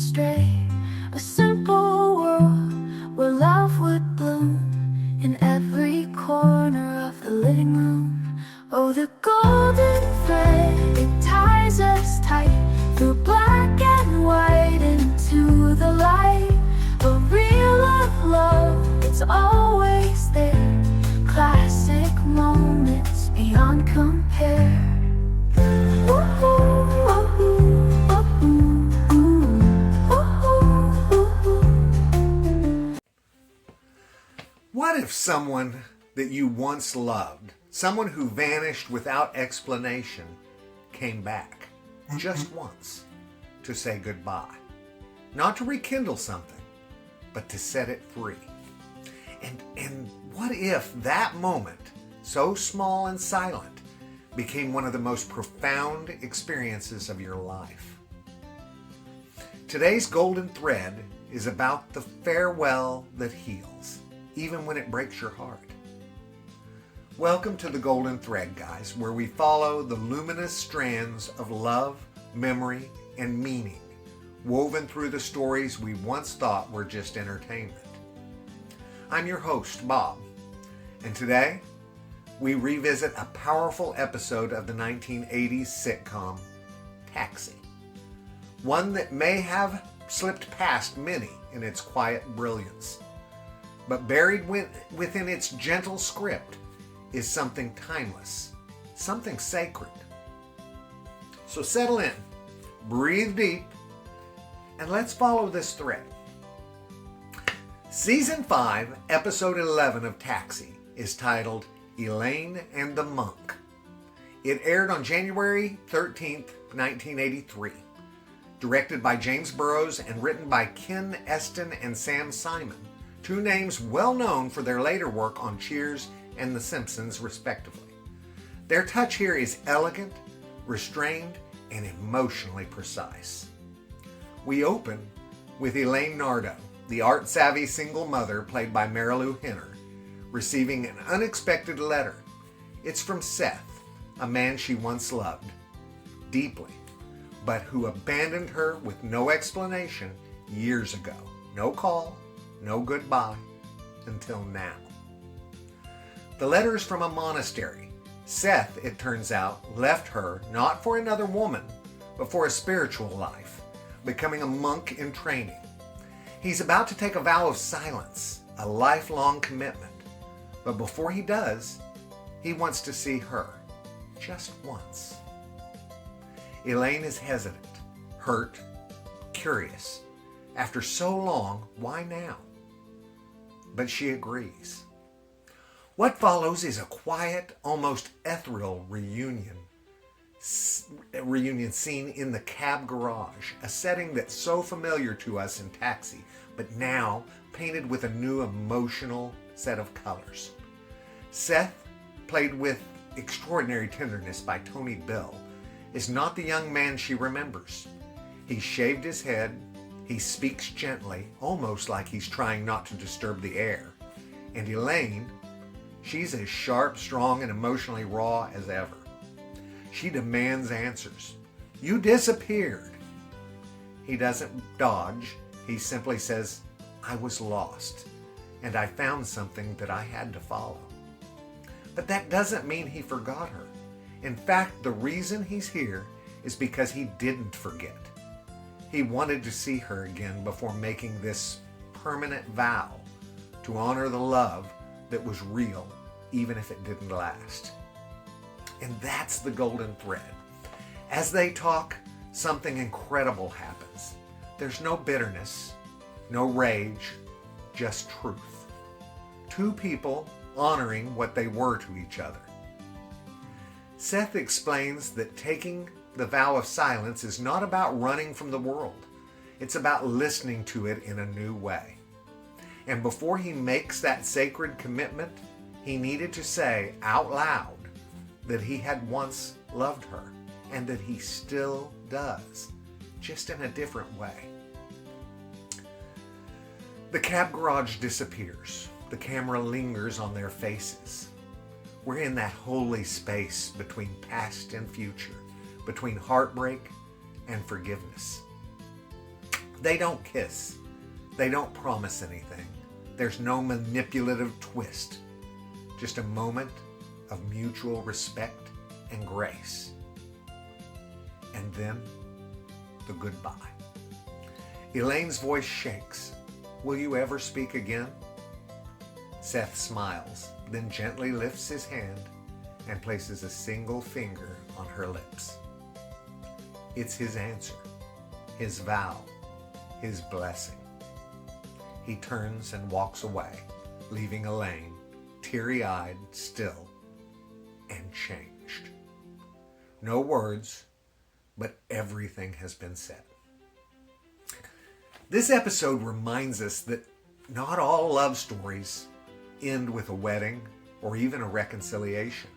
stray. A simple world where love would bloom in every corner of the living room. Oh, the golden thread, it ties us tight through black and white into the light. A real love, it's always there. Classic moments beyond compare. What if someone that you once loved, someone who vanished without explanation, came back just once to say goodbye? Not to rekindle something, but to set it free. And what if that moment, so small and silent, became one of the most profound experiences of your life? Today's golden thread is about the farewell that heals, even when it breaks your heart. Welcome to the Golden Thread, guys, where we follow the luminous strands of love, memory, and meaning, woven through the stories we once thought were just entertainment. I'm your host, Bob, and today we revisit a powerful episode of the 1980s sitcom, Taxi. One that may have slipped past many in its quiet brilliance, but buried within its gentle script is something timeless, something sacred. So settle in, breathe deep, and let's follow this thread. Season 5, Episode 11 of Taxi is titled Elaine and the Monk. It aired on January 13th, 1983. Directed by James Burrows and written by Ken Eston and Sam Simon, two names well known for their later work on Cheers and The Simpsons, respectively. Their touch here is elegant, restrained, and emotionally precise. We open with Elaine Nardo, the art-savvy single mother played by Marilu Henner, receiving an unexpected letter. It's from Seth, a man she once loved deeply, but who abandoned her with no explanation years ago. No call, no goodbye, until now. The letter is from a monastery. Seth, it turns out, left her not for another woman, but for a spiritual life, becoming a monk in training. He's about to take a vow of silence, a lifelong commitment. But before he does, he wants to see her, just once. Elaine is hesitant, hurt, curious. After so long, why now? But she agrees. What follows is a quiet, almost ethereal reunion scene in the cab garage, a setting that's so familiar to us in Taxi, but now painted with a new emotional set of colors. Seth, played with extraordinary tenderness by Tony Bill, is not the young man she remembers. He's shaved his head, he speaks gently, almost like he's trying not to disturb the air. And Elaine, she's as sharp, strong, and emotionally raw as ever. She demands answers. You disappeared. He doesn't dodge. He simply says, I was lost, and I found something that I had to follow. But that doesn't mean he forgot her. In fact, the reason he's here is because he didn't forget. He wanted to see her again before making this permanent vow to honor the love that was real, even if it didn't last. And that's the golden thread. As they talk, something incredible happens. There's no bitterness, no rage, just truth. Two people honoring what they were to each other. Seth explains that taking the vow of silence is not about running from the world. It's about listening to it in a new way. And before he makes that sacred commitment, he needed to say out loud that he had once loved her and that he still does, just in a different way. The cab garage disappears. The camera lingers on their faces. We're in that holy space between past and future, between heartbreak and forgiveness. They don't kiss. They don't promise anything. There's no manipulative twist. Just a moment of mutual respect and grace. And then the goodbye. Elaine's voice shakes. Will you ever speak again? Seth smiles, then gently lifts his hand and places a single finger on her lips. It's his answer, his vow, his blessing. He turns and walks away, leaving Elaine teary-eyed still and changed. No words, but everything has been said. This episode reminds us that not all love stories end with a wedding or even a reconciliation.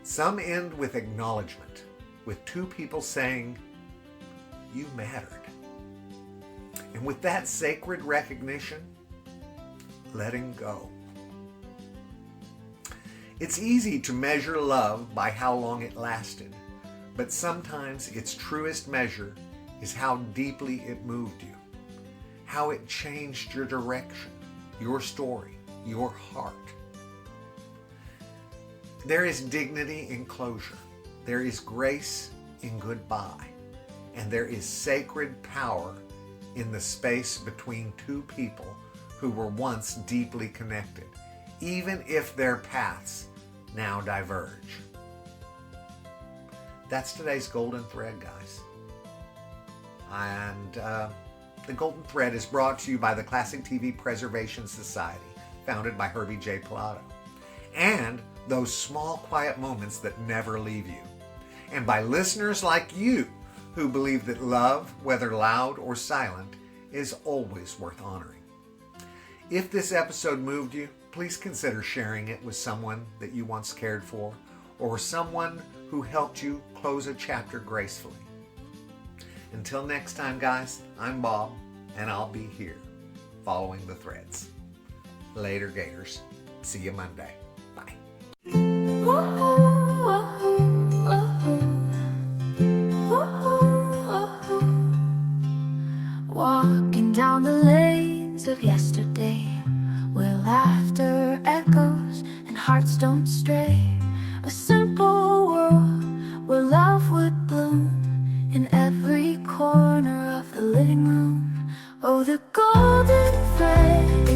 Some end with acknowledgement, with two people saying, "You mattered." And with that sacred recognition, letting go. It's easy to measure love by how long it lasted, but sometimes its truest measure is how deeply it moved you, how it changed your direction, your story, your heart. There is dignity in closure. There is grace in goodbye. And there is sacred power in the space between two people who were once deeply connected, even if their paths now diverge. That's today's golden thread, guys. And the golden thread is brought to you by the Classic TV Preservation Society, founded by Herbie J. Pilato, and those small, quiet moments that never leave you, and by listeners like you who believe that love, whether loud or silent, is always worth honoring. If this episode moved you, please consider sharing it with someone that you once cared for, or someone who helped you close a chapter gracefully. Until next time, guys, I'm Bob, and I'll be here, following the threads. Later, Gators. See you Monday. Bye. Walking down the lanes of yesterday, where laughter echoes and hearts don't stray. A simple world where love would bloom in every corner of the living room. Oh, the golden thread